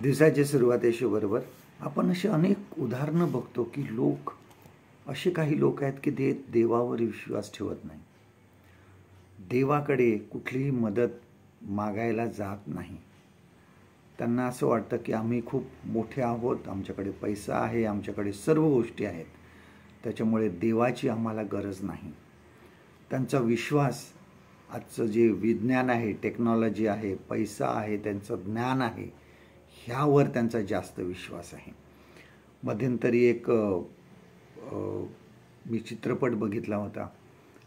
दिवसाच्या सुरुवातीबरोबर आपण असे अनेक उदाहरणं बघतो की असे काही लोक आहेत की ते देवावर विश्वास ठेवत नाही, देवाकडे कुठलीही मदत मागायला जात नाही. त्यांना असं वाटतं की आम्ही खूप मोठे आहोत, आमच्याकडे पैसा आहे, आमच्याकडे सर्व गोष्टी आहेत, त्याच्यामुळे देवाची आम्हाला गरज नाही. त्यांचा विश्वास आजचं जे विज्ञान आहे, टेक्नॉलॉजी आहे, पैसा आहे, त्यांचं ज्ञान आहे, ह्यावर त्यांचा जास्त विश्वास आहे. मध्यंतरी एक मी चित्रपट बघितला होता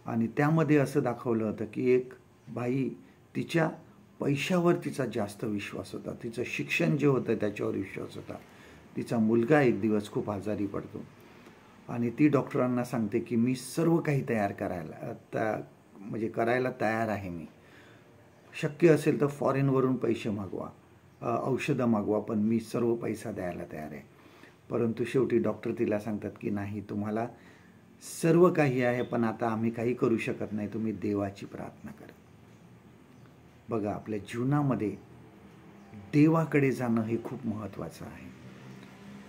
आणि त्यामध्ये असं दाखवलं होतं की एक बाई तिच्या पैशावर तिचा जास्त विश्वास होता, तिचं शिक्षण जे होतं त्याच्यावर विश्वास होता. तिचा मुलगा एक दिवस खूप आजारी पडतो आणि ती डॉक्टरांना सांगते की मी सर्व काही करायला तयार आहे, मी शक्य असेल तर फॉरेनवरून पैसे मागवा, औषधं मागवा, पण मी सर्व पैसा द्यायला तयार आहे. परंतु शेवटी डॉक्टर तिला सांगतात की नाही, तुम्हाला सर्व काही आहे पण आता आम्ही काही करू शकत नाही, तुम्ही देवाची प्रार्थना करा. बघा, आपल्या जीवनामध्ये देवाकडे जाणं हे खूप महत्त्वाचं आहे.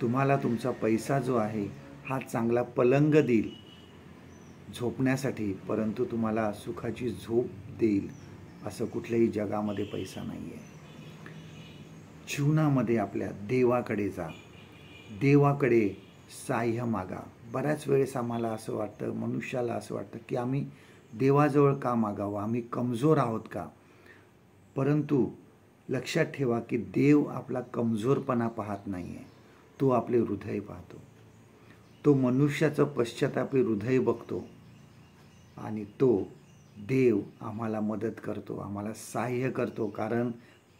तुम्हाला तुमचा पैसा जो आहे हा चांगला पलंग देईल झोपण्यासाठी, परंतु तुम्हाला सुखाची झोप देईल असं कुठल्याही जगामध्ये पैसा नाही आहे. जीवनामध्ये आपल्या देवाकडे जा, देवाकडे साह्य मागा. बऱ्याच वेळेस आम्हाला असं वाटतं, मनुष्याला असं वाटतं की आम्ही देवाजवळ का मागावं, आम्ही कमजोर आहोत का? परंतु लक्षात ठेवा की देव आपला कमजोरपणा पाहत नाही आहे, तो आपले हृदय पाहतो. तो मनुष्याचं पश्चातापी हृदय बघतो आणि तो देव आम्हाला मदत करतो, आम्हाला साह्य करतो, कारण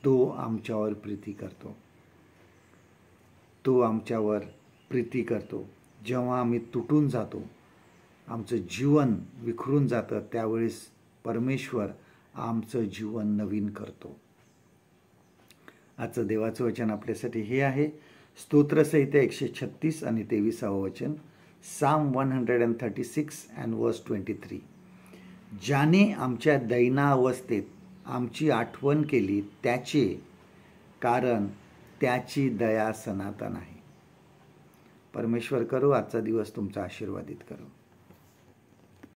तो आमच्यावर प्रीती करतो. तो आमच्यावर प्रीती करतो. जेव्हा आम्ही तुटून जातो, आमचं जीवन विखरून जातं, त्यावेळेस परमेश्वर आमचं जीवन नवीन करतो. आजचं देवाचं वचन आपल्यासाठी हे आहे, स्तोत्रसंहिता 136 आणि 23वे वचन, Psalm 136 and verse 23. ज्याने आमच्या दैनावस्थेत आमची आठवण केली त्याचे, कारण त्याची दया सनातन आहे. परमेश्वर करो आजचा दिवस तुमचा आशीर्वादित करो.